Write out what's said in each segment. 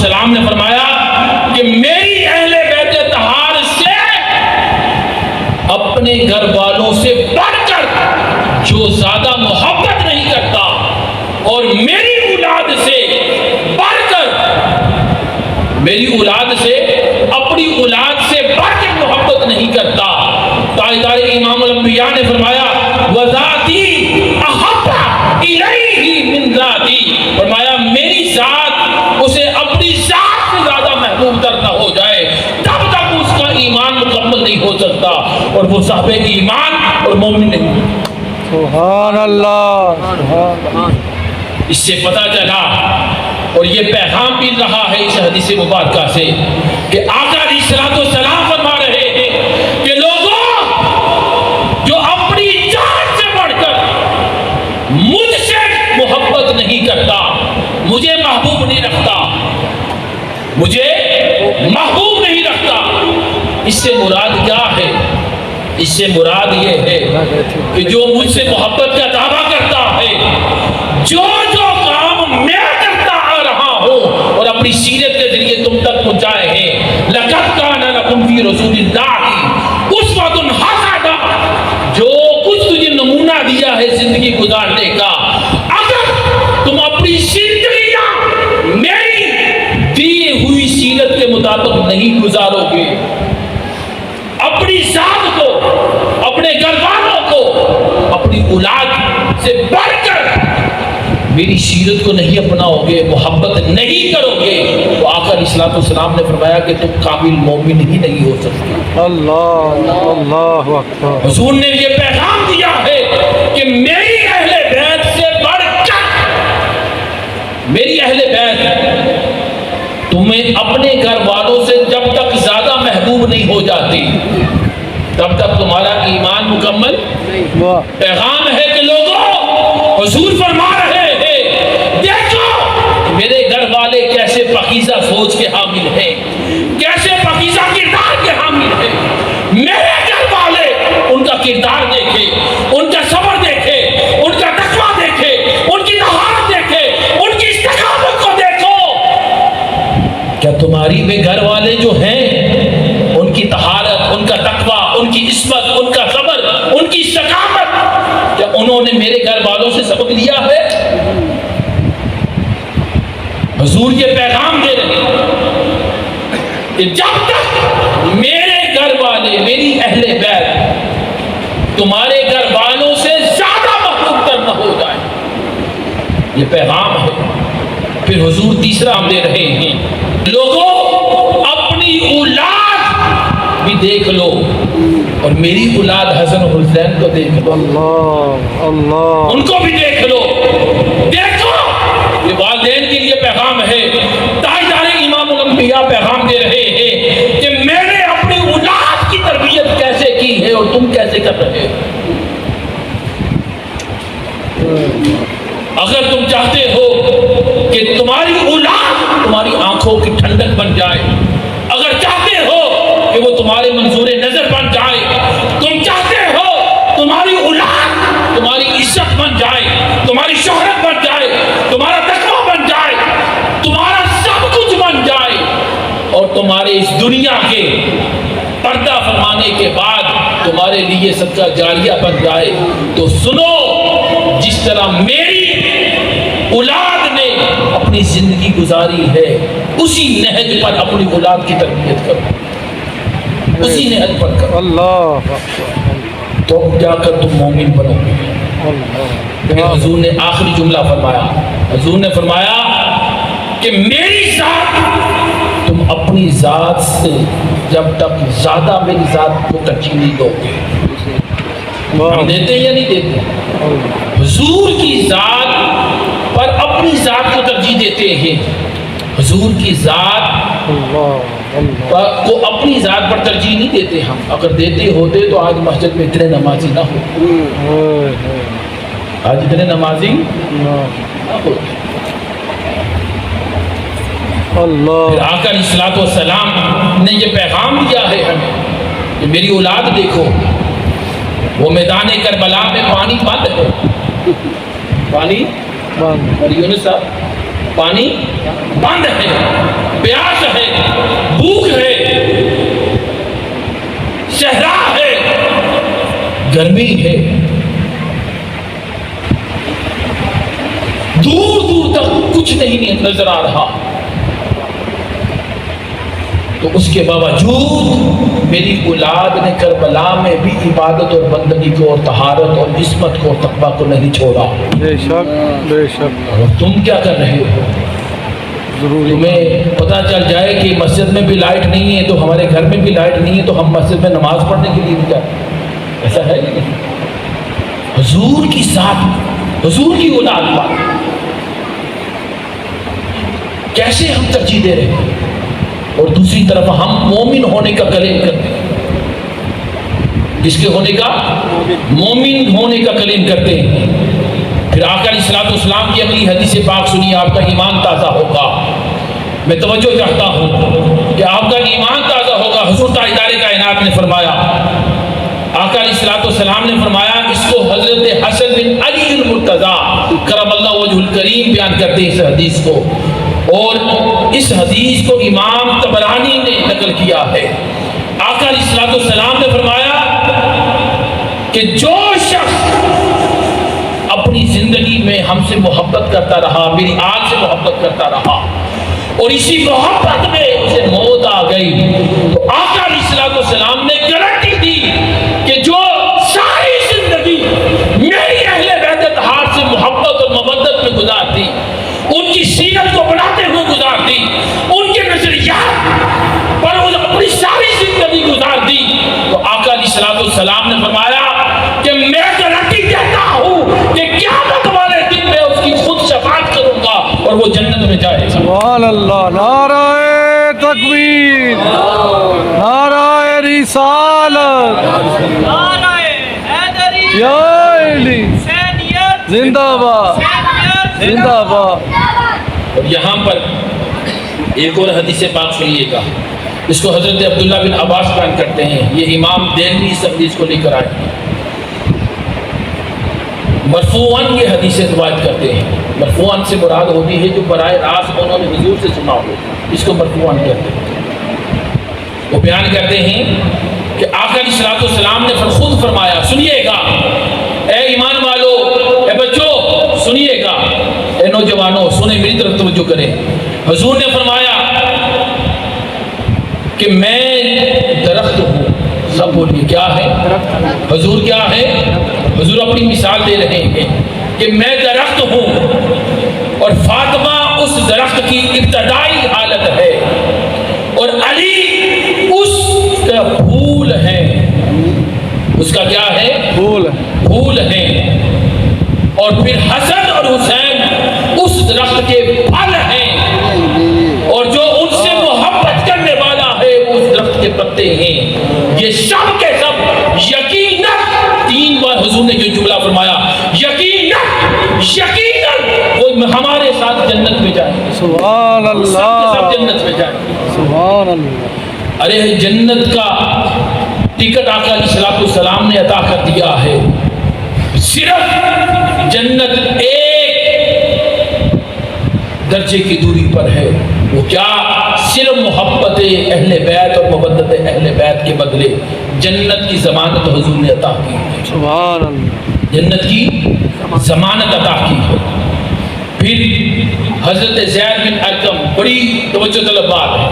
والسلام نے فرمایا کہ میری اہل بیت طہار سے اپنے گھر والوں سے بڑھ کر جو زیادہ محبت نہیں کرتا اور میری اولاد سے بڑھ کر، میری اولاد سے اپنی اولاد سے بڑھ کر محبت نہیں کرتا، تاجدار امام الانبیاء نے فرمایا وذاتی احب الیہ من ذاتی، فرمایا میری ذات اسے اپنی ذات سے زیادہ محبوب تر نہ ہو جائے تب تک اس کا ایمان مکمل نہیں ہو سکتا اور وہ صاحب ایمان اور مومن نہیں۔ سبحان اللہ۔ اس سے پتہ چلا اور یہ پیغام بھی رہا ہے اس حدیث مبارکہ سے کہ آقا علیہ الصلوۃ والسلام فرما رہے ہیں کہ لوگوں جو اپنی جان سے بڑھ کر مجھ سے محبت نہیں کرتا، مجھے محبوب نہیں رکھتا، مجھے محبوب نہیں رکھتا، اس سے مراد کیا ہے؟ اس سے مراد یہ ہے کہ جو مجھ سے محبت کا دعویٰ کرتا ہے، جو کام میں کرتا آ رہا ہوں اور اپنی سیرت کے ذریعے تم تک پہنچائے ہیں، لَقَدْ كَانَ لَكُمْ فِي رَسُولِ اللَّهِ أُسْوَةٌ حَسَنَةٌ، جو کچھ تجھے نمونہ دیا ہے زندگی گزارنے کا، اگر تم اپنی زندگیاں میری دی ہوئی سیرت کے مطابق نہیں گزارو گے، اپنی ذات کو، اپنے گھر والوں کو، اپنی اولاد سے بڑھ کر میری سیرت کو نہیں اپناؤ گے، محبت نہیں کرو گے، تو آقا علیہ الصلوۃ والسلام نے فرمایا کہ تم کامل مومن ہی نہیں ہو سکتے۔ اللہ اللہ اکبر۔ حضور نے یہ پیغام دیا ہے کہ میری اہل بیت سے بڑھ کر، میری اہل بیت تمہیں اپنے گھر والوں سے جب تک زیادہ محبوب نہیں ہو جاتی تب تک تمہارا ایمان مکمل۔ پیغام ہے کہ لوگوں، حضور فرما رہے ہیں دیکھو میرے گھر والے کیسے پاکیزہ سوچ کے حامل ہیں، کیسے پاکیزہ کردار کے حامل ہیں، میرے گھر والے ان کا کردار دیکھے، ان کا صبر دیکھے، ان کا تقویٰ دیکھے، ان کی طہارت دیکھے، ان کی استقامت کو دیکھو۔ کیا تمہاری بھی گھر والے جو ہیں ان کی طہارت، ان کا تقویٰ، ان کی عصمت، ان کا صبر، ان کی استقامت، کیا انہوں نے میرے گھر والوں سے سبق لیا ہے؟ حضور یہ پیغام دے رہے ہیں کہ جب تک میرے گھر والے، میری اہل بیت تمہارے گھر والوں سے زیادہ محبوب تر نہ ہو جائے، یہ پیغام ہے۔ پھر حضور تیسرا ہم دے رہے ہیں، لوگوں اپنی اولاد بھی دیکھ لو اور میری اولاد حسن حسین کو دیکھ لو، اللہ اللہ، ان کو بھی دیکھ لو، دیکھو۔ یہ والدین کے لیے پیغام ہے، تاجدار امام الانبیاء پیغام دے رہے ہیں کہ میں نے اپنی اولاد کی تربیت کیسے کی ہے اور تم کیسے کر رہے ہو۔ اگر تم چاہتے ہو کہ تمہاری اولاد تمہاری آنکھوں کی ٹھنڈک بن جائے، اگر چاہتے ہو کہ وہ تمہارے منظور نظر بن جائے، تم چاہتے ہو تمہاری اولاد تمہاری عزت بن جائے، تمہاری شہرت بن جائے، تمہارا تقویٰ بن جائے، تمہارا سب کچھ بن جائے اور تمہارے اس دنیا کے پردہ فرمانے کے بعد تمہارے لیے صدقہ جاریہ بن جائے، تو سنو، جس طرح میری اولاد نے اپنی زندگی گزاری ہے اسی نہج پر اپنی اولاد کی تربیت کرو، اسی نہج پر کرو، اللہ تو جا کر تم مومن بنو گے۔ پھر حضور نے آخری جملہ فرمایا، حضور نے فرمایا کہ میری ذات، تم اپنی ذات سے جب تک زیادہ میری ذات کو ترجیح نہیں دو گے۔ ہم دیتے یا نہیں دیتے؟ حضور کی ذات پر اپنی ذات کو ترجیح دیتے ہیں، حضور کی ذات کو اپنی ذات پر ترجیح نہیں دیتے ہم۔ اگر دیتے ہوتے تو آج مسجد میں اتنے نمازی نہ ہوتے، آج اتنے نمازی نہ ہوتے۔ پھر آقا علیہ الصلوۃ والسلام نے یہ پیغام دیا ہے ہمیں کہ میری اولاد دیکھو، وہ میدان کربلا میں پانی بند ہے، پانی بند۔ اور یونس صاحب پانی بند ہے، پیاس ہے، بھوک ہے، صحرا ہے، گرمی ہے، دور دور تک کچھ نہیں نظر آ رہا، تو اس کے باوجود میری اولاد نے کربلا میں بھی عبادت اور بندگی کو اور طہارت اور عصمت کو اور تقویٰ کو نہیں چھوڑا۔ بے شک بے شک۔ اور تم کیا کر رہے ہو؟ ضروری تمہیں پتہ چل جائے کہ مسجد میں بھی لائٹ نہیں ہے تو ہمارے گھر میں بھی لائٹ نہیں ہے تو ہم مسجد میں نماز پڑھنے کے لیے بھی جائیں، ایسا ہے نہیں؟ حضور کی ذات، حضور کی اولاد پر کیسے ہم ترجیح دے رہے ہیں، اور دوسری طرف ہم مومن ہونے کا کلیم کرتے ہیں، جس کے ہونے کا مومن ہونے کا کلیم کرتے ہیں۔ پھر آقا علیہ الصلوۃ والسلام کی اگلی حدیث پاک سنیے، آپ کا ایمان تازہ ہوگا۔ میں توجہ چاہتا ہوں کہ آپ کا ایمان تازہ ہوگا۔ حضور تاجدار کائنات نے فرمایا، آقا علیہ الصلوۃ والسلام نے فرمایا، اس کو حضرت حسن بن علی المرتضیٰ کرم اللہ وجہ الکریم بیان کرتے ہیں اس حدیث کو، اور اس حدیث کو امام طبرانی نے نقل کیا ہے۔ آقا علیہ الصلوۃ والسلام نے فرمایا کہ جو شخص اپنی زندگی میں ہم سے محبت کرتا رہا، میری آگ سے محبت کرتا رہا، اور اسی محبت میں اسے موت آ گئی، تو آقا علیہ الصلوۃ والسلام نے گارنٹی دی کہ جو ساری زندگی میری اہل بیت اطہار سے محبت اور مودت میں گزار دی، ان کی سیرت کو بڑھاتے ہوئے گزار دی، ان کے نظریات پر اپنی ساری زندگی گزار دی، تو آقا علیہ الصلوۃ والسلام نے فرمایا کہ میں گارنٹی دیتا ہوں کہ قیامت والے دن میں اس کی خود شفاعت کروں گا اور وہ جنت میں جائے گا۔ سبحان اللہ، نعرہ تکبیر، نعرہ رسالت، یا علی زندہ باد زندہ باد۔ اور یہاں پر ایک اور حدیث پاک سنیے گا، اس کو حضرت عبداللہ بن عباس بیان کرتے ہیں، یہ امام دہلوی اس حدیث کو لے کر آئے ہیں، مرفوعاً یہ حدیثیں روایت کرتے ہیں۔ مرفوعاً سے مراد ہوتی ہے جو براہ راست انہوں نے حضور سے سنا ہو، اس کو مرفوعاً کہتے ہیں۔ وہ بیان کرتے ہیں کہ آقا علیہ الصلوۃ والسلام نے خود فرمایا، سنیے گا اے ایمان والو، اے بچوں سنیے گا، اے نوجوانوں سنیں، میری طرف توجہ کریں۔ حضور نے فرمایا کہ میں درخت ہوں، سب بولیے کیا ہے؟ حضور کیا ہے؟ حضور اپنی مثال دے رہے ہیں کہ میں درخت ہوں اور فاطمہ اس درخت کی ابتدائی حالت ہے، اور علی اس کا پھول ہے، اس کا کیا ہے؟ پھول ہے، اور پھر حسن اور حسین اس درخت کے پھل ہیں، اور جو ان سے محبت کرنے والا ہے وہ اس درخت کے پتے ہیں۔ یہ سب کے سب یقیناً، 3 بار حضور نے جو جملہ فرمایا، یقیناً یقیناً وہ ہمارے ساتھ جنت میں جائیں گے، سبحان اللہ، سب جنت میں جائیں گے۔ سبحان اللہ۔ ارے جنت کا ٹکٹ آقا علیہ الصلوۃ والسلام نے عطا کر دیا ہے، صرف جنت ایک درجے کی دوری پر ہے، وہ کیا؟ صرف محبت اہل بیت اور مودت اہل بیت کے بدلے جنت کی ضمانت حضور نے عطا کی ہے، سبحان اللہ، جنت کی ضمانت عطا کی ہے۔ پھر حضرت زید بن ارقم، بڑی توجہ طلب بات ہے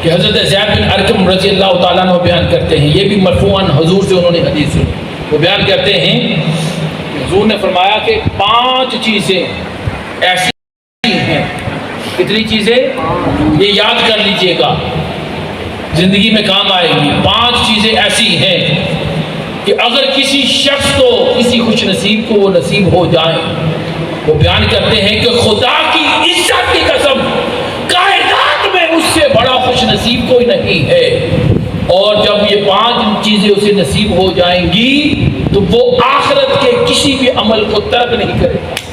کہ حضرت زید بن ارقم رضی اللہ تعالیٰ عنہ بیان کرتے ہیں، یہ بھی مرفوعاً حضور سے انہوں نے حدیث سنی، وہ بیان کرتے ہیں کہ حضور نے فرمایا کہ 5 چیزیں ایسی ہیں، کتنی چیزیں؟ یہ یاد کر لیجئے گا، زندگی میں کام آئے گی۔ 5 چیزیں ایسی ہیں کہ اگر کسی شخص کو، کسی خوش نصیب کو وہ نصیب ہو جائیں، وہ بیان کرتے ہیں کہ خدا کی عزت کی قسم کائنات میں اس سے بڑا خوش نصیب کوئی نہیں ہے، اور جب یہ 5 چیزیں اسے نصیب ہو جائیں گی تو وہ آخرت کے کسی بھی عمل کو ترک نہیں کرے گا۔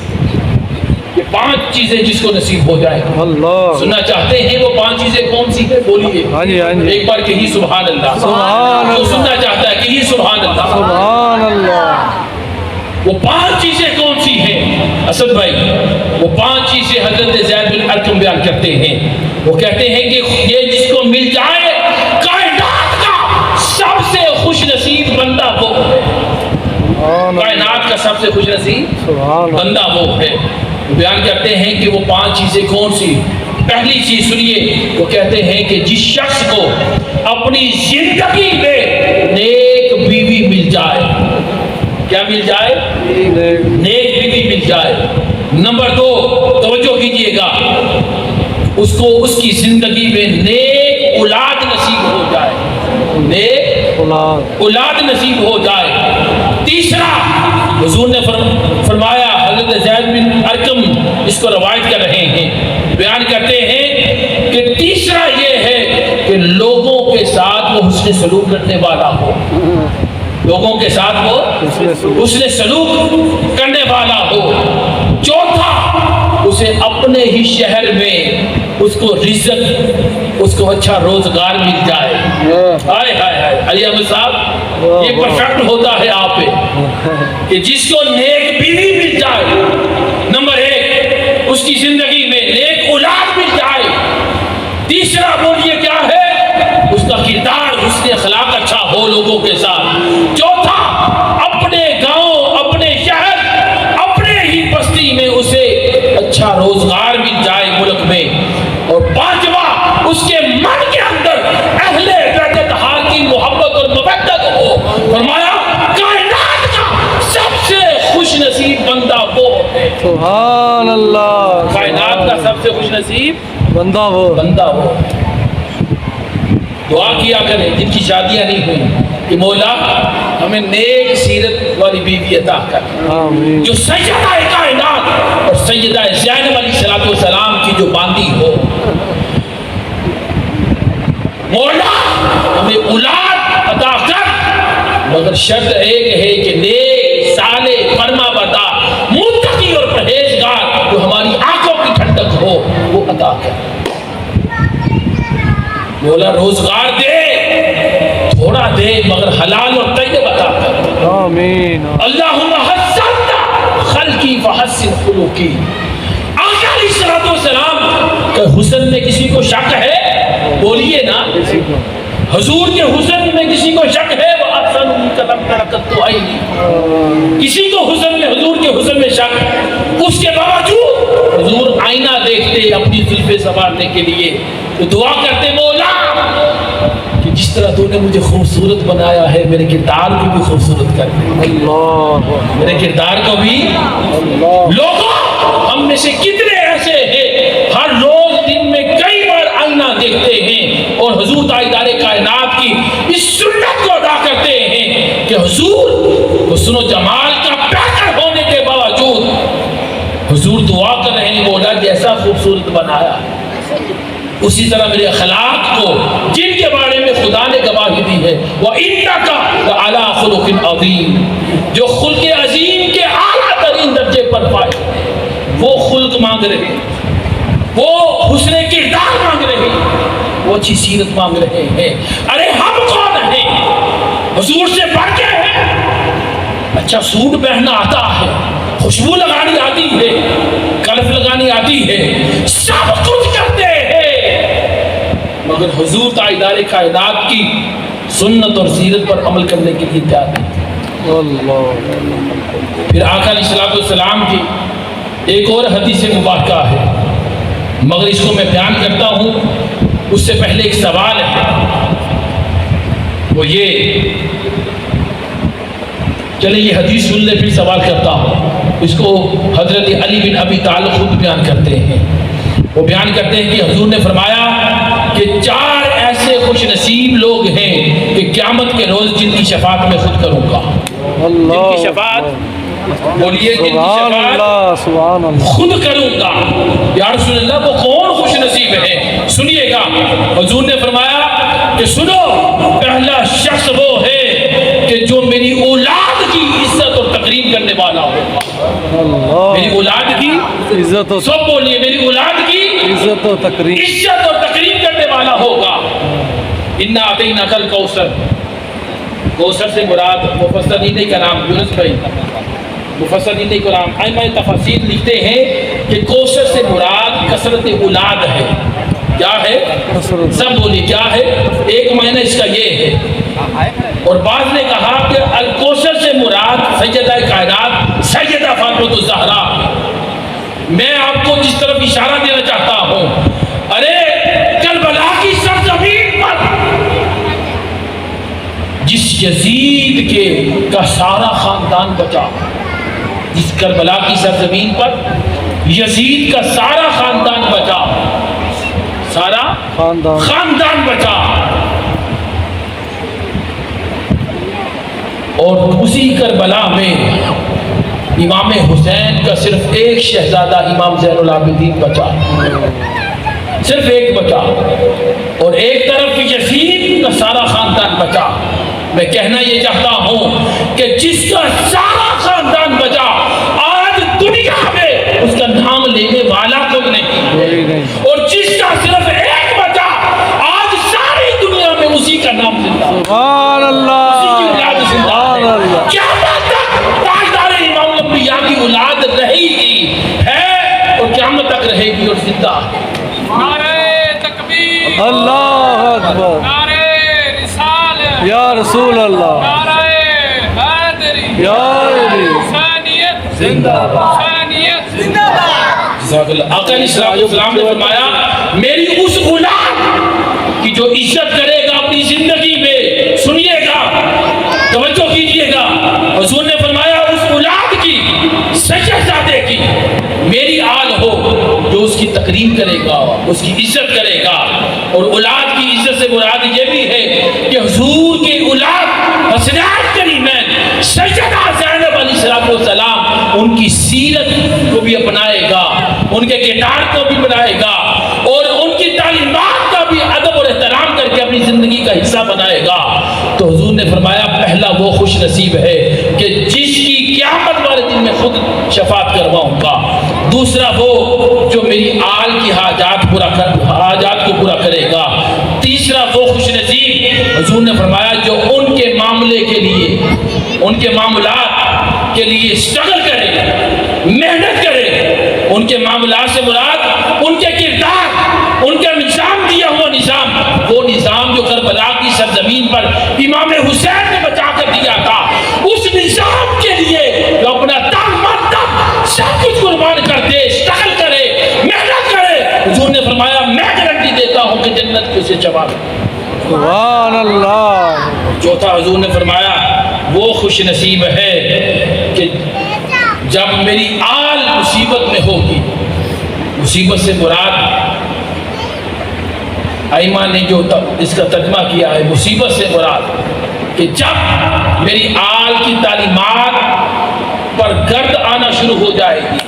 یہ 5 چیزیں جس کو نصیب ہو جائیں، اللہ، سننا چاہتے ہیں وہ 5 چیزیں کون سی ہیں؟ بولیے، ہاں جی، ہاں جی، ایک بار کہیے سبحان اللہ، سبحان جو اللہ، سننا چاہتا ہے کہیے سبحان اللہ۔ سبحان اللہ۔ وہ 5 چیزیں کون سی ہیں اسد بھائی؟ وہ 5 چیزیں حضرت زید بن ارقم بیان کرتے ہیں. وہ کہتے ہیں کہ یہ جس کو مل جائے کائنات کا سب سے خوش نصیب بندہ وہ ہے. کائنات کا سب سے خوش نصیب بندہ وہ ہے. بیان کرتے ہیں کہ وہ 5 چیزیں کون سی. پہلی چیز سنیے، وہ کہتے ہیں کہ جس شخص کو اپنی زندگی میں نیک بیوی مل جائے. کیا مل جائے؟ نیک بیوی مل جائے. نمبر 2، توجہ کیجئے گا، اس کو اس کی زندگی میں نیک اولاد نصیب ہو جائے. نیک اولاد نصیب ہو جائے. تیسرا، حضور نے فرمایا، حضرت زید بن ارقم اس کو روایت کر رہے ہیں، بیان کرتے ہیں کہ تیسرا یہ ہے کہ لوگوں کے ساتھ وہ حسن سلوک کرنے والا ہو. لوگوں کے ساتھ وہ حسن سلوک کرنے والا ہو. چوتھا، اسے اپنے ہی شہر میں اس کو رزق، اس کو اچھا روزگار مل جائے. ہائے ہائے ہائے علی احمد صاحب، یہ پرفیکٹ ہوتا ہے آپ پہ کہ جس کو نیک بیوی مل جائے. نمبر 1، اس کی زندگی میں نیک اولاد مل جائے. تیسرا بولیے کیا ہے؟ اس کا کردار، اس کے اخلاق اچھا ہو لوگوں کے ساتھ. چوتھا، اپنے گاؤں، اپنے شہر، اپنے ہی بستی میں اسے اچھا روزگار مل جائے ملک میں. اور 5واں، اس کے من کے اندر اہل بیت ہار کی محبت اور مودت ہو. فرمایا کائنات کا سب سے خوش نصیب بندہ وہ ہے. سبحان اللہ. کائنات کا سب سے خوش نصیب بندہ وہ دعا کیا کریں جن کی شادیاں نہیں ہوئی کہ مولا ہمیں نیک سیرت والی بیوی عطا کر، آمین. جو سیدہ کائنات اور سیدہ زینب علیہ السلام کی جو باندی ہو. مولا ہمیں اولاد عطا کر، مگر شرط ایک ہے کہ نیک، صالح، فرما بردار، متقی اور پرہیزگار جو ہماری آنکھوں کی ٹھنڈک ہو وہ عطا کر. مولا روزگار دے، تھوڑا دے مگر حلال اور طیب عطا کر. آمین. اللہم حسن خلقی فحسن خلقی. آقا علیہ السلام کہ حسن میں کسی کو شک ہے؟ بولیے نا. حضور کے حسن میں کسی کو شک ہے؟ وہ احسن قدم ترکت تو آئی نہیں. کسی کو حسن میں، حضور کے حسن میں شک، اس کے باوجود حضور آئینہ دیکھتے اپنی زلفیں سنوارنے کے لیے تو دعا کرتے، مولا کہ جس طرح تو نے مجھے خوبصورت بنایا ہے میرے کردار کو بھی خوبصورت کر دے. میرے کردار کو بھی. لوگوں ہم میں سے کتنے ایسے ہیں ہر روز دن میں کئی بار آئینہ دیکھتے ہیں اور حضور تاجدار کائنات کی اس سنت کو ادا کرتے ہیں کہ حضور حسن و جمال کا بہتر ہونے کے باوجود حضور دعا کر رہے ہیں، مولا جیسا خوبصورت بنایا اسی طرح میرے اخلاق کو، جن کے بارے میں خدا نے گواہی دی ہے وَإِنَّكَ لَعَلَىٰ خُلُقٍ عَظِيمٍ، جو خلق عظیم کے اعلیٰ ترین درجے پر پائے، وہ خلق مانگ رہے ہیں، وہ حسن کردار مانگ رہے ہیں، وہ اچھی سیرت مانگ رہے ہیں. ارے ہم کون ہیں؟ حضور سے بڑھ کے ہیں. اچھا سوٹ پہننا آتا ہے، خوشبو لگانی آتی ہے، کلف لگانی آتی ہے، سب کچھ کرتے ہیں، مگر حضور تاجدار کائنات کی سنت اور سیرت پر عمل کرنے کے لیے تیار نہیں. پھر آقا علیہ السلام کی ایک اور حدیث مبارکہ ہے، مگر اس کو میں بیان کرتا ہوں اس سے پہلے ایک سوال ہے. وہ یہ، چلے یہ حدیث سن لے پھر سوال کرتا ہوں. اس کو حضرت علی بن ابی طالب خود بیان کرتے ہیں. وہ بیان کرتے ہیں کہ حضور نے فرمایا کہ 4 ایسے خوش نصیب لوگ ہیں کہ قیامت کے روز جن کی شفاعت میں خود کروں گا. جن کی شفاعت، بولیے جن کی شفاعت خود کروں گا. یا رسول اللہ وہ کون خوش نصیب ہے؟ سنیے گا. حضور نے فرمایا کہ سنو، پہلا شخص وہ ہے کہ جو میری اولاد کی عزت اور تقریم کرنے والا ہو. میری اولاد کی عزت، سب بولیے، میری اولاد کی عزت و تقریم، عزت اور تقریم کرنے والا ہوگا. انا اعطیناک الکوثر، کوثر سے مراد مفسرین کا نام یونس بھائی مفسرین کرام ائمہ تفاسیر لکھتے ہیں کہ کوثر سے مراد کثرت اولاد ہے. کیا ہے؟ سب بولیے کیا ہے؟ ایک معنی اس کا یہ ہے. اور بعض نے کہا کہ الکوثر سے مراد سیدہ کائنات سیدہ فاطمہ الزہرا. میں آپ کو جس طرف اشارہ دینا چاہتا ہوں، ارے کربلا کی سرزمین پر جس یزید کے کا سارا خاندان بچا، جس کربلا کی سرزمین پر یزید کا سارا خاندان بچا، سارا خاندان بچا، اور اسی کربلا میں امام حسین کا صرف ایک شہزادہ امام زین العابدین بچا، صرف ایک بچا، اور ایک طرف یزید کا سارا خاندان بچا. میں کہنا یہ چاہتا ہوں کہ جس کا سارا خاندان بچا آج دنیا میں اس کا نام لینے والا کوئی نہیں، اور جس کا صرف ایک بچا آج ساری دنیا میں اسی کا نام زندہ. سبحان اللہ، سبحان اللہ. قیامت تک تاجدار امام الانبیاء کی اولاد رہے گی، ہے اور قیامت تک رہے گی اور زندہ. نعرہ تکبیر، اللہ اکبر، نعرہ رسالت، یا رسول اللہ، نعرہ حیدری، یا علی، حسینیت زندہ باد، حسینیت زندہ باد. جزاک اللہ. آقا علیہ السلام نے فرمایا میری اس اولاد کی جو عزت کرے گا اپنی زندگی میں، سنیے گا، توجہ کیجئے گا، حضور نے فرمایا اس اولاد کی، شہزادے کی میری آل ہو جو اس کی تقریم کرے گا، اس کی عزت کرے گا. اور اولاد کی عزت سے مراد یہ بھی ہے کہ حضور کی اولاد حسنین کریمین سیدہ زینب علیہ السلام ان کی سیرت کو بھی اپنائے گا، ان کے کردار کو بھی بنائے گا، اور ان کی تعلیمات کا بھی ادب اور احترام کر کے اپنی زندگی کا حصہ بنائے گا. تو حضور نے فرمایا پہلا وہ خوش نصیب ہے کہ جس کی قیامت والے دن میں خود شفاعت کرواؤں گا. دوسرا وہ جو میری آل کی حاجات کو پورا کرے گا. تیسرا وہ خوش نصیب حضور نے فرمایا جو ان کے معاملے کے لیے، ان کے معاملات کے لیے اسٹرگل کرے، محنت کرے. ان کے معاملات سے مراد ان کے کردار، ان کا نظام دیا ہوا نظام، وہ نظام جو کربلا کی سرزمین پر امام حسین نے بچا کر دیا تھا، اس نظام کے لیے جو اپنا تن من دم سب کچھ قربان کر دے، اسٹرگل کرے، محنت کرے. حضور نے فرمایا میں گارنٹی دیتا ہوں کہ جنت کسے چبا دے. سبحان اللہ. چوتھا حضور نے فرمایا وہ خوش نصیب ہے کہ جب میری آل مصیبت میں ہوگی. مصیبت سے مراد ائمہ نے جو اس کا ترجمہ کیا ہے، مصیبت سے مراد کہ جب میری آل کی تعلیمات پر گرد آنا شروع ہو جائے گی،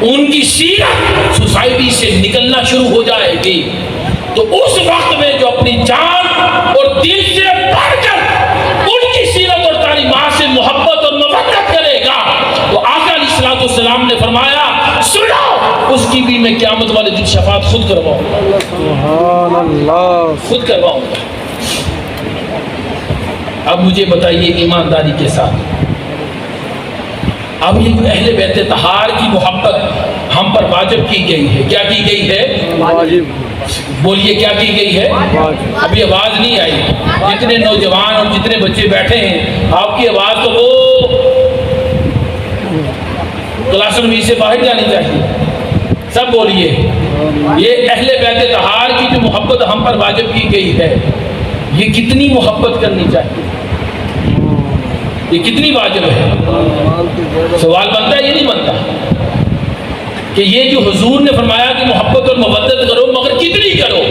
ان کی سیرت سوسائٹی سے نکلنا شروع ہو جائے گی، تو اس وقت میں جو اپنی جان اور دل سے بڑھ کر ان کی سیرت اور تعلیمات سے محبت اور مودت کرے گا، تو آقا علیہ السلام نے فرمایا سنو اس کی بھی میں قیامت والے دن شفاعت خود کرواؤں گا، سبحان اللہ. خود کرواؤں گا. اب مجھے بتائیے ایمانداری کے ساتھ، اب یہ اہل بیت طہار کی محبت ہم پر واجب کی گئی ہے. کیا کی گئی ہے؟ واجب. بولیے کیا کی گئی ہے؟ ابھی آواز نہیں آئی. جتنے نوجوان اور جتنے بچے بیٹھے ہیں آپ کی آواز تو وہ کلاس روم سے باہر جانی چاہیے. سب بولیے یہ اہل بیت طہار کی جو محبت ہم پر واجب کی گئی ہے، یہ کتنی محبت کرنی چاہیے، یہ کتنی واجب ہے؟ سوال بنتا ہے یہ نہیں بنتا کہ یہ جو حضور نے فرمایا کہ محبت اور مودت کرو مگر کتنی کرو.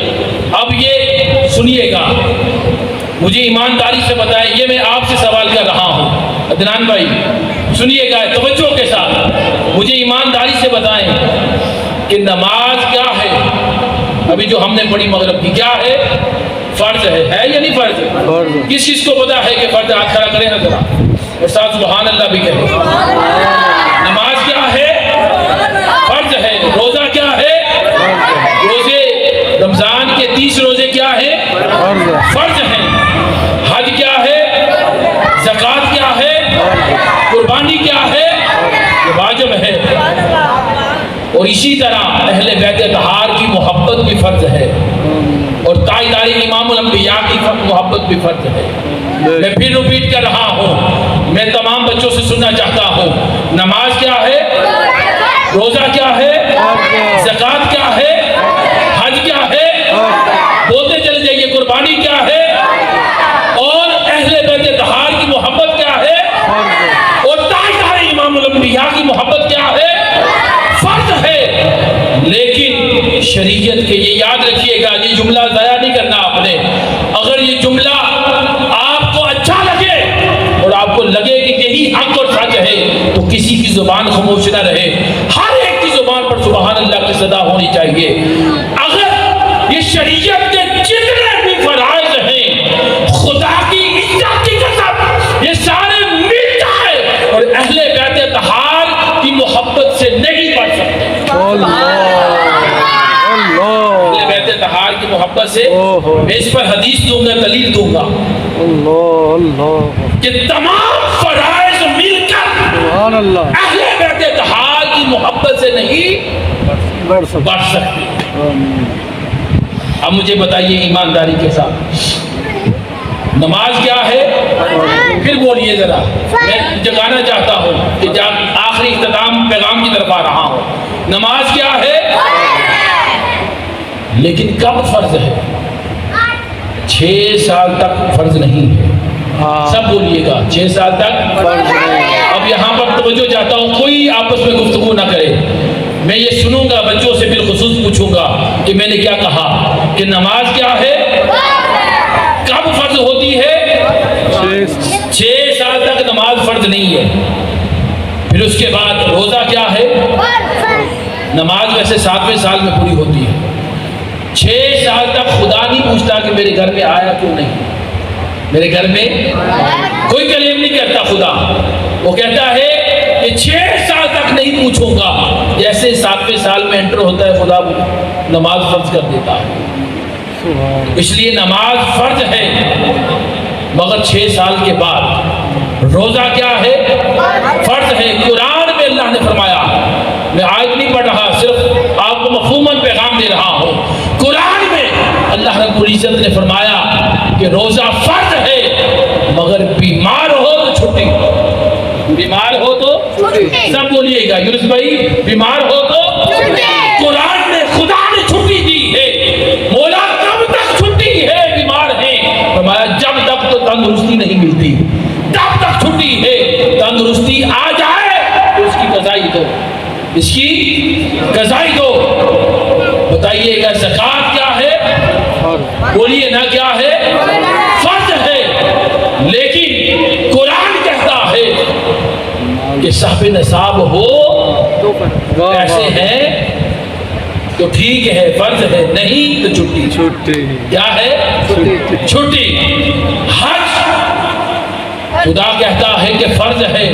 اب یہ سنیے گا، مجھے ایمانداری سے بتائیں، یہ میں آپ سے سوال کر رہا ہوں عدنان بھائی، سنیے گا توجہ کے ساتھ، مجھے ایمانداری سے بتائیں کہ نماز کیا ہے؟ ابھی جو ہم نے پڑھی مغرب کی، کیا ہے؟ فرض ہے یا نہیں فرض؟ کس چیز کو پتا ہے کہ فرض؟ ہاتھ کھڑا کریں نا ذرا، استاد سبحان اللہ بھی کہیں. نماز کیا ہے؟ فرض ہے. روزہ کیا ہے؟ روزے رمضان کے 30 روزے کیا ہے؟ فرض ہیں. حج کیا ہے؟ زکوٰۃ کیا ہے؟ قربانی کیا ہے؟ اور اسی طرح اہل بیت اطہار کی محبت بھی فرض ہے، اور تاجدار امام الانبیاء کی محبت بھی فرض ہے۔ میں پھر ریپیٹ کر رہا ہوں، میں تمام بچوں سے سننا چاہتا ہوں، نماز کیا ہے، روزہ کیا ہے، زکوٰۃ کیا ہے، حج کیا ہے، بولتے چلے جائیے، قربانی کیا ہے، اور اہل بیت اطہار کی محبت کیا ہے، اور تاجدار امام الانبیاء کی محبت کیا ہے، فرض ہے۔ لیکن شریعت کے یہ یاد رکھیے گا، یہ جملہ ضائع نہیں کرنا آپ نے، اگر یہ جملہ آپ کو اچھا لگے اور آپ کو لگے کہ یہی حق اور سچ ہے تو کسی کی زبان خاموش نہ رہے، ہر ایک کی زبان پر سبحان اللہ کی صدا ہونی چاہیے۔ اگر یہ شریعت کے جتنے بھی فرائض ہیں، خدا کی عزت کی قسم یہ سارے مل جائے اور اہل بیت اطہار کی محبت سے نہیں بڑھ سکتے، اہل بیت اطہار کی محبت سے۔ میں اس پر حدیث دوں گا، دلیل دوں گا کہ تمام فرائض مل کر اہل بیت اطہار کی محبت سے نہیں بڑھ سکتے۔ اب مجھے بتائیے ایمانداری کے ساتھ نماز کیا ہے، پھر بولیے ذرا، میں جگانا چاہتا ہوں کہ آخری اختتام پیغام کی طرف آ رہا ہوں۔ نماز کیا ہے، لیکن کب فرض ہے؟ 6 سال تک فرض نہیں ہے، سب بولیے گا 6 سال تک فرض نہیں۔ اب یہاں پر توجہ چاہتا ہوں، کوئی آپس میں گفتگو نہ کرے، میں یہ سنوں گا، بچوں سے بالخصوص پوچھوں گا کہ میں نے کیا کہا، کہ نماز کیا ہے، کب فرض ہوتی ہے؟ 6 سال تک نماز فرض نہیں ہے۔ پھر اس کے بعد روزہ کیا ہے، نماز ویسے 7ویں سال میں پوری ہوتی ہے۔ 6 سال تک خدا نہیں پوچھتا کہ میرے گھر میں آیا کیوں نہیں، میرے گھر میں کوئی کلیم نہیں کرتا خدا، وہ کہتا ہے کہ 6 سال تک نہیں پوچھوں گا، جیسے 7ویں سال میں انٹر ہوتا ہے خدا نماز فرض کر دیتا ہے۔ اس لیے نماز فرض ہے، مگر 6 سال کے بعد۔ روزہ کیا ہے، فرض ہے، قرآن میں اللہ نے فرمایا، میں آیت نہیں پڑھ رہا، صرف آپ کو مفہوماً پیغام دے رہا ہوں، قرآن میں اللہ رب العزت نے فرمایا کہ روزہ فرض ہے، مگر بیمار ہو تو چھٹی، بیمار ہو تو سب بولیے گا، یونس بھائی، بیمار ہو تو قرآن میں خدا نے چھٹی دی ہے۔ مولا کب تک چھٹی ہے، بیمار ہے، فرمایا جب تک تو تندرستی نہیں ملتی، تب تک چھٹی ہے، تندرستی آ جائے تو اس کی قضائی دو، اس کی قضائی دو۔ بتائیے گا زکوٰۃ کیا ہے، بولیے نا کیا ہے، فرض ہے، لیکن قرآن کہتا ہے کہ صاحب نصاب ہو، پیسے ہیں تو ٹھیک ہے فرض ہے، نہیں تو چھٹی، کیا ہے، چھٹی۔ حج خدا کہتا ہے کہ فرض ہے،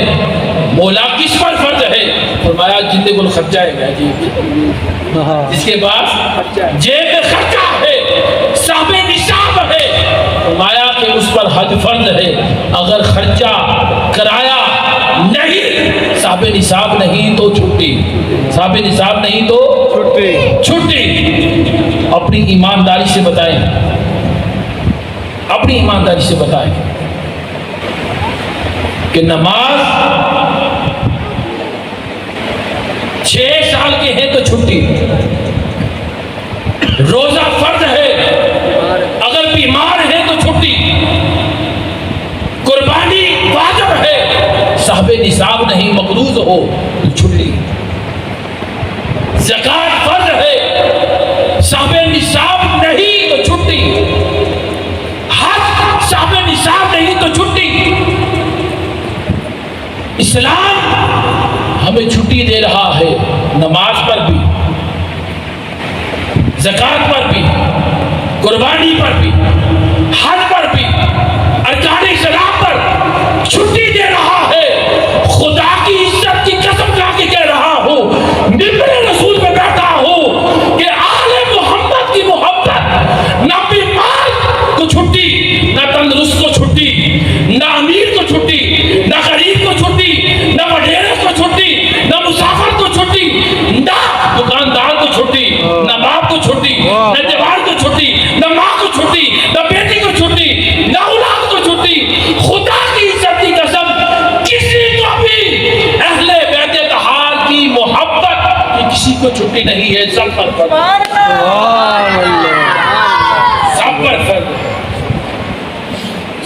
مولا کس پر فرض ہے، فرمایا جندے کو خرچہ ہے، جس کے پاس جیب میں خرچہ ہے، صاحب نصاب ہے، فرمایا کہ اس پر حج فرض ہے۔ اگر خرچہ کرایا نہیں، صاحب نصاب نہیں تو چھٹی، صاحب نصاب نہیں تو چھٹی۔ اپنی ایمانداری سے بتائیں، اپنی ایمانداری سے بتائیں کہ نماز 6 سال کے ہیں تو چھٹی، روزہ فرض ہے، اگر بیمار ہے تو چھٹی، قربانی واجب ہے، صاحب نصاب نہیں مقروض ہو تو چھٹی، زکوٰۃ فرض ہے، صاحب نصاب نہیں تو چھٹی، حج صاحب نصاب نہیں تو چھٹی۔ اسلام ہمیں چھٹی دے رہا ہے، نماز پر بھی، زکوٰۃ پر بھی، قربانی پر بھی، حج پر بھی، ارکان اسلام پر چھٹی دے رہا ہے۔ خدا کی عزت کی قسم کھا کے کہہ رہا ہوں، ممبر رسول پہ بیٹھا ہوں کہ آل محمد کی محبت، نہ بیمار کو چھٹی، نہ تندرست کو چھٹی، نہ امیر کو چھٹی، نہ غریب کو چھٹی، نہ وڈیرے کو چھٹی، نہ مسافر کو چھٹی، نہ کو چھٹی نہیں ہے، سب پر فرض، سبحان اللہ، سب پر فرض،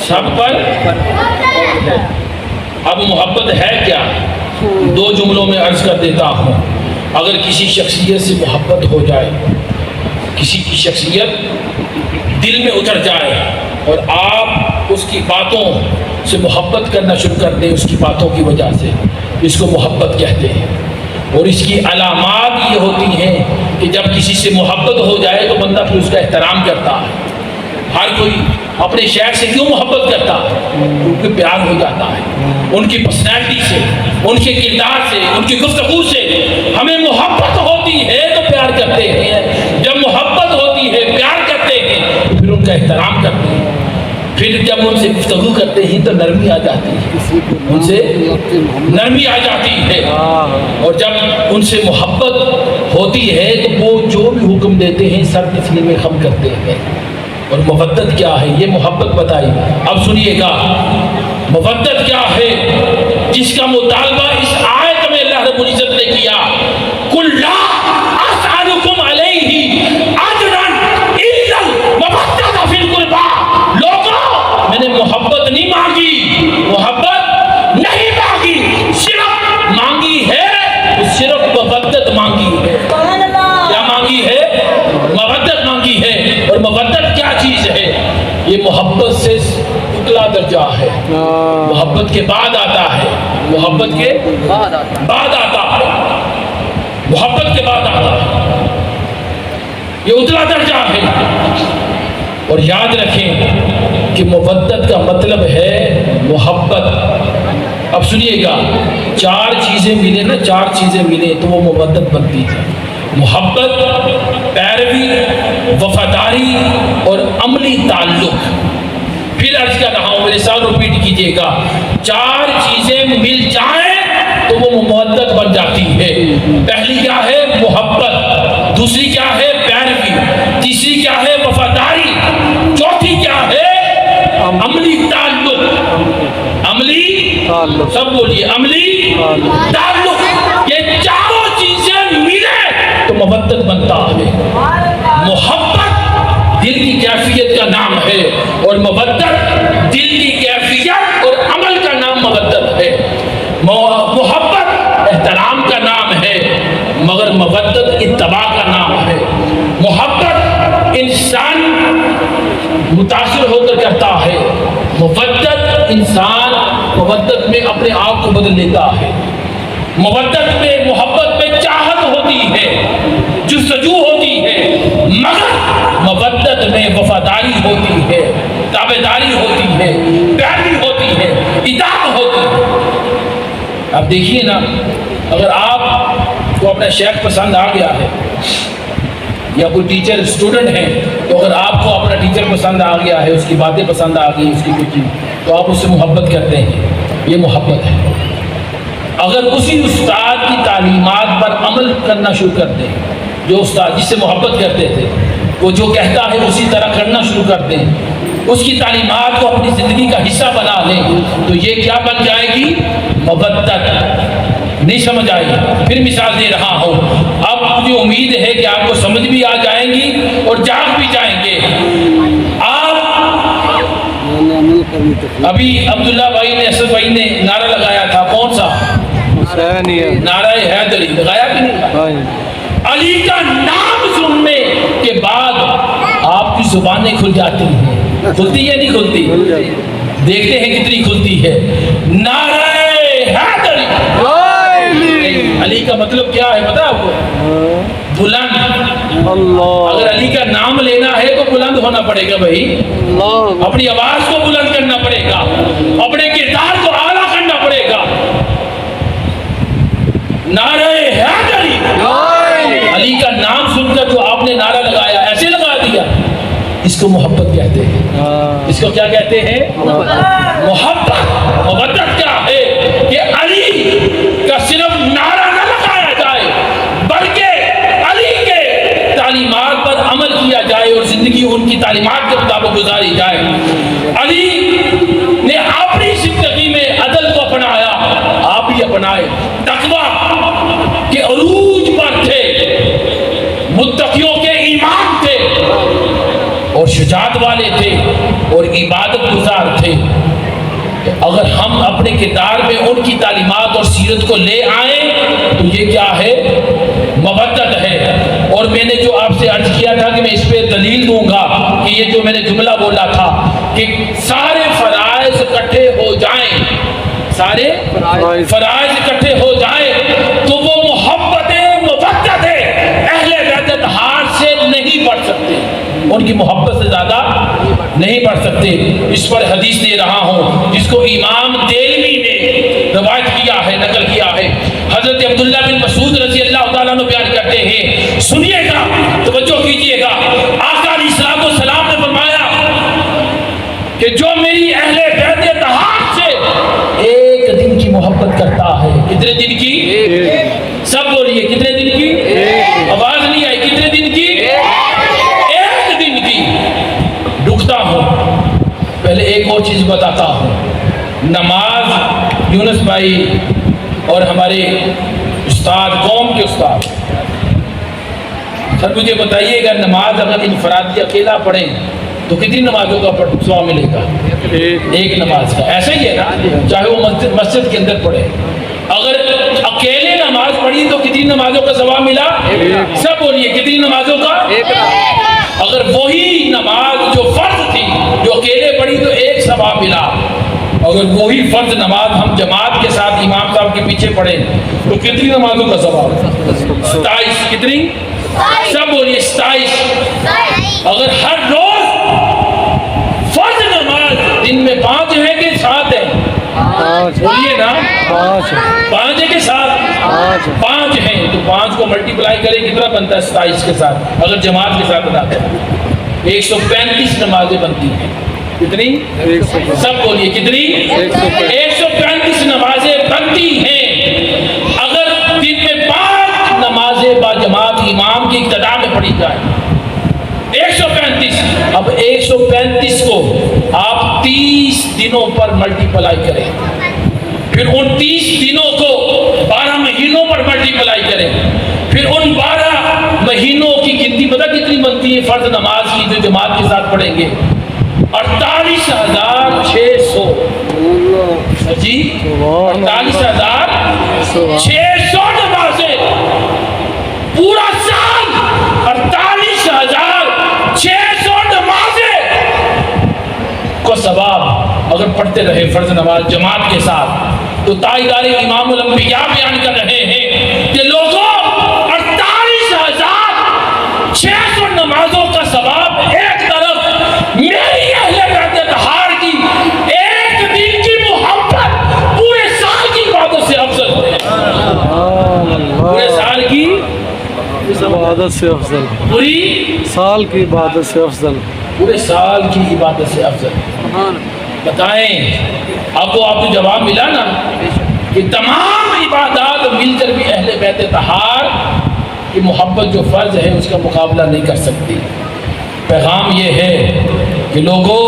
سب پر۔ اب محبت ہے کیا؟ دو جملوں میں عرض کر دیتا ہوں۔ اگر کسی شخصیت سے محبت ہو جائے، کسی کی شخصیت دل میں اتر جائے اور آپ اس کی باتوں سے محبت کرنا شروع کر دیں، اس کی باتوں کی وجہ سے، اس کو محبت کہتے ہیں۔ اور اس کی علامات یہ ہوتی ہیں کہ جب کسی سے محبت ہو جائے تو بندہ پھر اس کا احترام کرتا ہے۔ ہر کوئی اپنے شیخ سے کیوں محبت کرتا ہے؟ کیونکہ پیار ہو جاتا ہے ان کی پرسنالٹی سے، ان کے کردار سے، ان کی گفتگو سے۔ ہمیں محبت ہوتی ہے تو پیار کرتے ہیں، جب محبت ہوتی ہے پیار کرتے ہیں تو پھر ان کا احترام کرتے ہیں، پھر جب ان سے گفتگو کرتے ہیں تو نرمی آ جاتی ہے، ان سے نرمی آ جاتی ہے۔ اور جب ان سے محبت ہوتی ہے تو وہ جو بھی حکم دیتے ہیں سر تسلیم میں خم کرتے ہیں۔ اور مودت کیا ہے یہ محبت بتائی۔ اب سنیے گا مودت کیا ہے، جس کا مطالبہ اس آیت میں اللہ رب العزت نے کیا، قُلْ لَا أَسْأَلُكُمْ عَلَيْهِ أَجْرًا إِلَّا الْمَوَدَّةَ فِي الْقُرْبَىٰ۔ لوگوں میں نے محبت نہیں مانگی، محبت نہیں مانگی، صرف مانگی ہے، صرف مودت مانگی ہے۔ کیا مانگی ہے؟ مودت مانگی ہے۔ اور مودت کیا چیز ہے؟ یہ محبت سے اگلا درجہ ہے، محبت کے بعد آتا ہے، محبت کے بعد آتا ہے، محبت کے بعد آتا ہے، یہ اتلا درجہ ہے۔ اور یاد رکھیں کہ مودت کا مطلب ہے محبت۔ اب سنیے گا، چار چیزیں ملے نا، چار چیزیں ملے تو وہ مودت بنتی ہے۔ محبت، پیروی، وفاداری اور عملی تعلق۔ پھر عرض کر رہا ہوں، میرے ساتھ ریپیٹ کیجئے گا، چار چیزیں مل جائیں تو وہ مودت بن جاتی ہے۔ پہلی کیا ہے؟ محبت۔ دوسری کیا ہے؟ پیروی۔ تیسری کیا ہے؟ وفاداری۔ چوتھی کیا ہے؟ عملی تعلق۔ عملی تعلق، سب بولیے، عملی تعلق۔ یہ چاروں چیزیں ملے تو مودت بنتا ہے۔ محبت دل کی کیفیت کا نام ہے، اور مودت دل کی کیفیت اور عمل کا نام مودت ہے۔ محبت احترام کا نام ہے، مگر مودت اتباع کا نام ہے۔ محبت انسان متاثر ہو کر کرتا ہے، مودت انسان مودت میں اپنے آپ کو بدل لیتا ہے۔ مودت میں، محبت میں چاہت ہوتی ہے، جستجو ہوتی ہے، مگر مودت میں وفاداری ہوتی ہے، تابعداری ہوتی ہے، پیاری ہوتی ہے، اطاعت ہوتی ہے۔ اب دیکھیے نا، اگر آپ کو اپنا شیخ پسند آ گیا ہے یا کوئی ٹیچر اسٹوڈنٹ ہے، تو اگر آپ کو اپنا ٹیچر پسند آ گیا ہے، اس کی باتیں پسند آ گئی، اس کی کچھ چیز، تو آپ اس سے محبت کرتے ہیں، یہ محبت ہے۔ اگر اسی استاد کی تعلیمات پر عمل کرنا شروع کر دیں، جو استاد جس سے محبت کرتے تھے وہ جو کہتا ہے اسی طرح کرنا شروع کر دیں، اس کی تعلیمات کو اپنی زندگی کا حصہ بنا لیں، تو یہ کیا بن جائے گی؟ مودت۔ نہیں سمجھ آئی؟ پھر مثال دے رہا ہوں، اب مجھے امید ہے کہ آپ کو سمجھ بھی آ جائیں گی اور جاگ بھی جائیں گے۔ ابھی عبداللہ بھائی نے، اسد بھائی نے نعرہ لگایا تھا، کون سا؟ نعرہ حیدری لگایا کہ نہیں؟ علی کا نام سننے کے بعد آپ کی زبانیں کھل جاتی ہیں، کھلتی ہے نہیں کھلتی؟ دیکھتے ہیں کتنی کھلتی ہے۔ نعرہ حیدری، علی کا مطلب کیا ہے پتہ آپ کو؟ بلند۔ اگر علی کا نام لینا ہے تو بلند ہونا پڑے گا بھائی، اپنی آواز کو بلند کرنا پڑے گا، اپنے کردار کو اعلیٰ کرنا پڑے گا۔ نعرہ حیدری، علی کا نام سن کر جو آپ نے نعرہ لگایا، ایسے لگا دیا، اس کو محبت کہتے ہیں۔ اس کو کیا کہتے ہیں؟ محبت۔ محبت کیا ہے کہ علی کا صرف نعرہ نہ لگایا جائے، بلکہ علی کے تعلیمات پر عمل کیا جائے اور زندگی ان کی تعلیمات کے مطابق گزاری جائے۔ علی نے اپنی زندگی میں عدل کو اپنایا، آپ بھی اپنائے، تقویٰ کے عروج پر تھے، اور شجاعت والے تھے اور عبادت گزار تھے. اگر ہم اپنے کردار میں ان کی تعلیمات اور سیرت کو لے آئیں تو یہ کیا ہے؟ مودت ہے. اور میں نے جو آپ سے عرض کیا تھا کہ میں اس پہ دلیل دوں گا کہ یہ جو میں نے جملہ بولا تھا کہ سارے فرائض اکٹھے ہو جائیں، سارے فرائض اکٹھے ہو جائیں تو وہ محبت مودت اہل بیت اطہار سے نہیں بڑھ سکتے، ان کی محبت سے زیادہ نہیں بڑھ سکتے. اس پر حدیث دے رہا ہوں جس کو امام دہلوی نے روایت کیا ہے، نقل کیا ہے. حضرت عبداللہ بن مسعود رضی اللہ تعالیٰ عنہ بیان کرتے ہیں، سنیے گا، توجہ کیجئے گا. آقا علیہ الصلوۃ والسلام نے فرمایا کہ جو میری اہل بیت اطہار سے ایک دن کی محبت کرتا ہے. کتنے دن کی؟ سب بولیے کتنے دن کی؟ آواز نہیں آئی. کتنے دن کی؟ ایک دن کی. رکتا ہوں، پہلے ایک اور چیز بتاتا ہوں. نماز یونس بھائی اور ہمارے استاد، قوم کے استاد، سر مجھے بتائیے گا نماز اگر انفرادی اکیلا پڑھیں تو کتنی نمازوں کا ثواب ملے گا؟ ایک نماز کا. ایسا ہی ہے نا، چاہے وہ مسجد کے اندر پڑھے. اگر اکیلے نماز پڑھی تو کتنی نمازوں کا ثواب ملا؟ سب بولیے کتنی نمازوں کا؟ اگر وہی نماز جو فرض تھی جو اکیلے پڑھی تو ایک ثواب ملا. اگر وہی فرض نماز ہم جماعت کے ساتھ امام صاحب کے پیچھے پڑھیں تو کتنی نمازوں کا ثواب؟ 27. کتنی؟ سب بولیے 27. اگر ہر روز فرض نماز دن میں 5 ہے کہ 7 ہے؟ بولیے نا. 5 ہے کہ 7؟ 5 ہیں تو 5 کو ملٹیپلائی کریں کتنا بنتا ہے 27 کے ساتھ؟ اگر جماعت کے ساتھ ادا کریں 135 نمازیں بنتی ہیں. کتنی؟ سب بولیے کتنی؟ 135 نمازیں بنتی ہیں. اگر دن میں 5 نمازیں با جماعت امام کی اقتداء میں پڑھی جائے 135. اب 135 کو آپ 30 دنوں پر ملٹیپلائی کریں، پھر ان 30 دنوں کو 12 مہینوں پر ملٹیپلائی کریں، پھر ان 12 مہینوں کی گنتی پتہ کتنی بنتی ہے فرض نماز کی جو جماعت کے ساتھ پڑھیں گے؟ 48,600. جی 48,600 نمازیں پورا سال. 48,600 نمازیں کو ثواب اگر پڑھتے رہے فرض نماز جماعت کے ساتھ تو تاجدار امام الانبیاء بیان کر رہے ہیں کہ لوگوں 48,600 نمازوں کا ثواب ایک طرف، میری اہل بیت اطہار کی ایک دن کی محبت پورے سال کی عبادت سے افضل ہے. پورے سال کی عبادت سے افضل، پوری سال کی عبادت سے افضل، پورے سال کی عبادت سے افضل. بتائیں اب وہ آپ کو جواب ملا نا کہ تمام عبادات مل کر بھی اہل بیت اطہار کی محبت جو فرض ہے اس کا مقابلہ نہیں کر سکتی. پیغام یہ ہے کہ لوگوں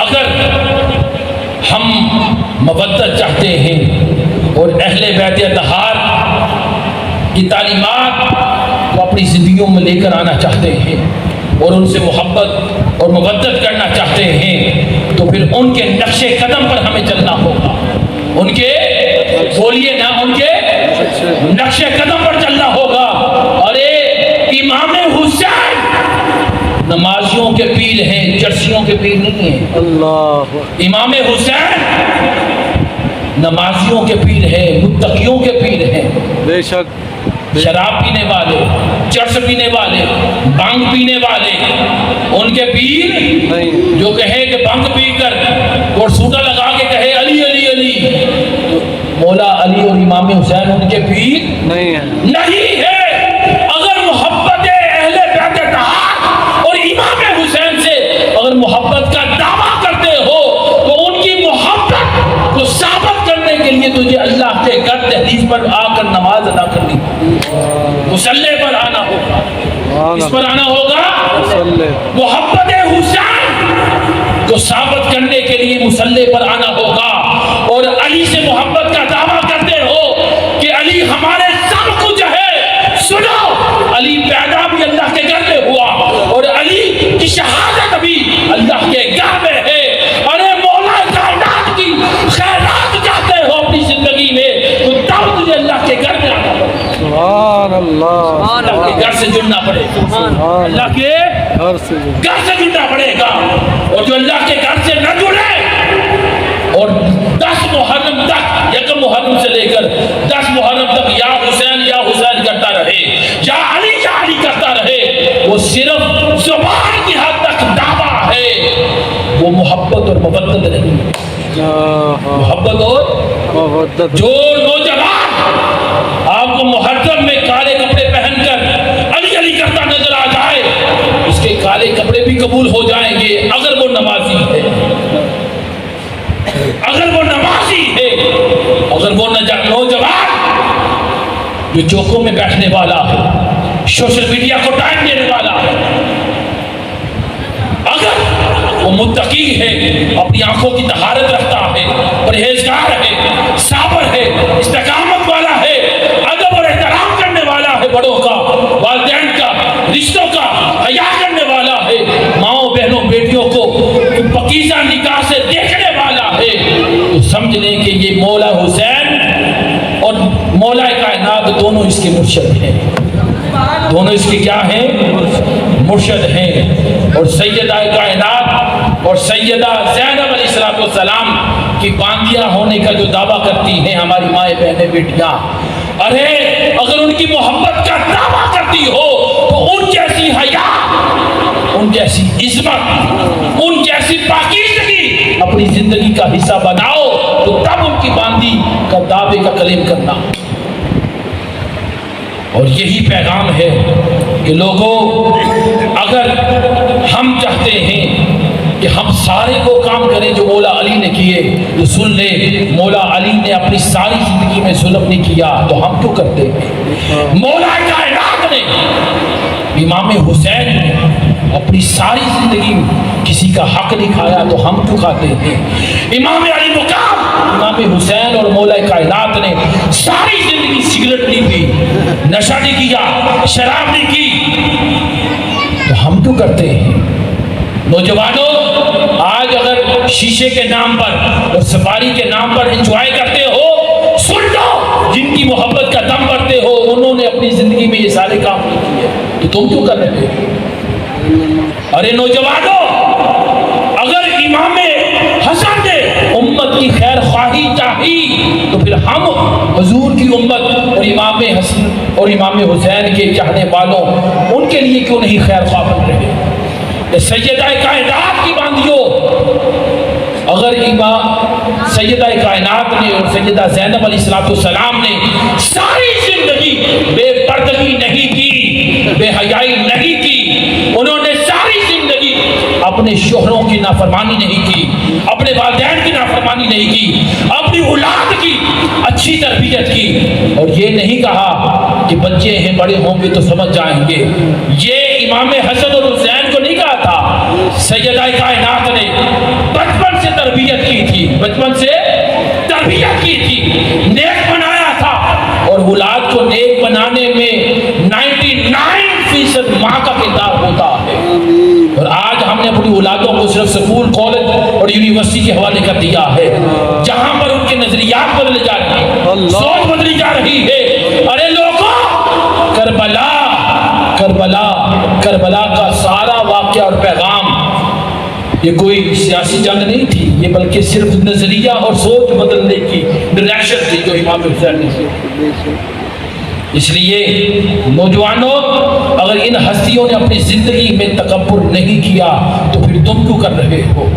اگر ہم مودت چاہتے ہیں اور اہل بیت اطہار کی تعلیمات کو اپنی زندگیوں میں لے کر آنا چاہتے ہیں اور ان سے محبت اور مودت کرنا چاہتے ہیں تو پھر ان کے نقش قدم پر ہمیں چلنا ہوگا. ان کے بولیے نا، ان کے نقش قدم پر چلنا ہوگا. اور امام حسین نمازیوں کے پیر ہیں، چرسیوں کے پیر نہیں ہیں. اللہ امام حسین نمازیوں کے پیر ہیں، متقیوں کے پیر ہیں. بے شک. شراب پینے والے، چرس پینے والے، بھنگ پینے والے ان کے پیر نہیں. جو کہے کہ بھنگ پی کر اور سوٹا لگا کے کہے علی علی علی، مولا علی اور امام حسین ان کے پیر نہیں ہے. نہیں ہے. اگر محبت اہل بیت اطہار اور امام حسین سے اگر محبت کا دعویٰ کرتے ہو تو ان کی محبت کو ثابت کرنے کے لیے تجھے اللہ کے گھر تحریف پر آ کر نماز ادا کرنی ہوگی، مصلی پر آنا ہوگا. اس پر آنا ہوگا. محبت حسین کو ثابت کرنے کے لیے مصلی پر آنا ہوگا. اور علی سے محبت کا دعویٰ کرتے ہو کہ علی ہمارے سب کچھ ہے. سنو علی پیدا بھی اللہ کے گھر میں ہوا اور علی کی اللہ کے گھر میں آنا پڑے گا، سبحان اللہ، اللہ کے گھر سے جڑنا پڑے گا، اللہ کے گھر سے جو گھر سے جڑنا پڑے گا۔ اور جو اللہ کے گھر سے نہ جڑے اور 10 محرم تک، 1 محرم سے لے کر 10 محرم تک یا حسین کرتا رہے، یا علی کرتا رہے، وہ صرف زبان کی حد تک دعویٰ ہے، وہ محبت اور مودت نہیں، محبت اور مودت۔ جو نوجوان آپ کو محرم میں کالے کپڑے پہن کر علی کرتا نظر آ جائے، اس کے کالے کپڑے بھی قبول ہو جائیں گے اگر وہ نمازی ہے، اگر وہ نمازی ہے، اگر وہ نوجوان جو چوکوں میں بیٹھنے والا ہے، سوشل میڈیا کو ٹائم دینے والا ہے، اگر وہ متقی ہے، اپنی آنکھوں کی طہارت رکھتا ہے، پرہیزگار ہے، صابر ہے، استقامت والا ہے، ادب اور احترام کرنے والا ہے، بڑوں کا، والدین کا، رشتوں کا حیا کرنے والا ہے، ماؤں بہنوں بیٹیوں کو پاکیزہ نگاہ سے دیکھنے والا ہے، تو سمجھ لیں کہ یہ مولا حسین اور مولا کائنات دونوں اس کے مرشد ہیں، دونوں اس کے کیا ہیں؟ مرشد ہیں۔ اور سیدہ کائنات اور سیدہ زینب علیہ السلام کی باندیاں ہونے کا جو دعویٰ کرتی ہیں ہماری مائیں بہنیں بیٹیاں، ارے اگر ان کی محبت کا دعویٰ کرتی ہو تو ان جیسی حیا، ان جیسی عظمت، ان جیسی پاکیزگی اپنی زندگی کا حصہ بناؤ، تو تب ان کی باندی کا دعوے کا کلیم کرنا۔ اور یہی پیغام ہے کہ لوگوں، اگر ہم چاہتے ہیں کہ ہم سارے وہ کام کریں جو مولا علی نے کیے، تو سن لے مولا علی نے اپنی ساری زندگی میں ظلم نہیں کیا، تو ہم کیوں کرتے ہیں؟ مولا کائنات نے، امام حسین نے اپنی ساری زندگی کسی کا حق نہیں کھایا، تو ہم کیوں کھاتے ہیں؟ امام علی مقام امام حسین اور مولا کائنات نے ساری زندگی سگریٹ نہیں پی، نشہ نہیں کیا، شراب نہیں کی، تو ہم کیوں کرتے ہیں؟ نوجوانوں، آج اگر شیشے کے نام پر اور سفاری کے نام پر انجوائے کرتے ہو، سن لو، جن کی محبت کا دم بھرتے ہو انہوں نے اپنی زندگی میں یہ سارے کام نہیں کیے، تو تم کیوں کر رہے ہو؟ ارے نوجوانوں، اگر امام حسن نے امت کی خیر خواہی چاہی، تو پھر ہم حضور کی امت اور امام حسن اور امام حسین کے چاہنے والوں، ان کے لیے کیوں نہیں خیر خواہ بن رہے؟ سیدہ کائنات کی باندیوں، اگر سیدہ کائنات نے اور سیدہ زینب علیہ السلام نے ساری زندگی بے پردگی نہیں کی، بے حیائی نہیں کی، انہوں نے ساری زندگی اپنے شوہروں کی نافرمانی نہیں کی، اپنے والدین کی نافرمانی نہیں کی، اپنی اولاد کی اچھی تربیت کی، اور یہ نہیں کہا کہ بچے ہیں بڑے ہوں گے تو سمجھ جائیں گے، یہ امام حسن اور حسین کو نہیں کہا تھا، سیدہ کائنات نے بچپن سے تربیت کی تھی، بچپن سے تربیت کی تھی، نیک بنایا تھا، اور اولاد کو نیک بنانے میں 99% ماں کا کردار ہوتا ہے۔ اور آج ہم نے اپنی اولادوں کو صرف سکول، کالج اور یونیورسٹی کے حوالے کر دیا ہے، جہاں پر ان کے نظریات بدلے جا رہے ہیں، سوچ بدلی جا رہی ہے۔ ارے لوگوں، کربلا کا سارا واقعہ اور پیغام یہ کوئی سیاسی جنگ نہیں تھی، یہ بلکہ صرف نظریہ اور سوچ بدلنے کی ڈائریکشن تھی جو امام حسین نے۔ اس لیے نوجوانوں، اگر ان ہستیوں نے اپنی زندگی میں تکبر نہیں کیا تو پھر تم کیوں کر رہے ہو؟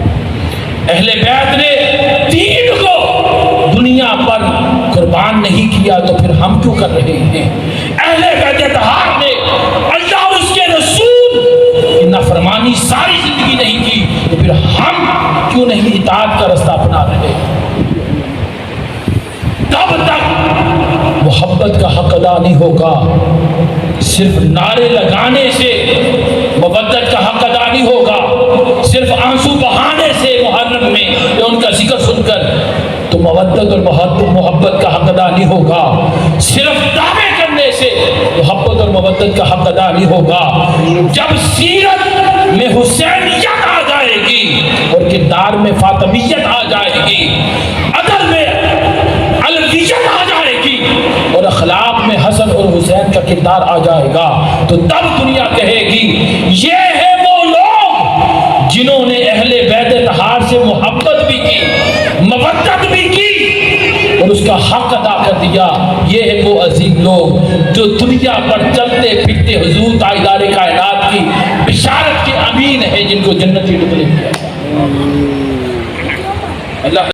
اہل بیت نے دین کو دنیا پر قربان نہیں کیا تو پھر ہم کیوں کر رہے ہیں؟ اہل بیت اطہار نے اللہ اور اس کے رسول کی نافرمانی ساری زندگی نہیں کی تو پھر ہم کیوں نہیں اطاعت کا رستہ اپنا رہے؟ تب تک محبت کا حق ادا نہیں ہوگا، صرف نعرے لگانے سے مودت کا حق ادا نہیں ہوگا، صرف آنسو بہانے سے محرم میں یا ان کا ذکر سن کر تو مودت اور محبت کا حق ادا نہیں ہوگا، صرف دعوے کرنے سے محبت اور مودت کا حق ادا نہیں ہوگا۔ جب سیرت میں حسینیت آ جائے گی اور کردار میں فاطمیت آ جائے گی، ادب میں علویت آ جائے گی کردار آ جائے گا تو تب دنیا کہے گی یہ ہے وہ لوگ جنہوں نے اہل بیت اطہار سے محبت بھی کی، مودت بھی کی اور اس کا حق ادا کر دیا۔ یہ ہے وہ عظیم لوگ جو دنیا پر چلتے پھرتے حضور تاجدار کائنات کی بشارت کے امین ہیں، جن کو جنتی ڈکلے کیا اللہ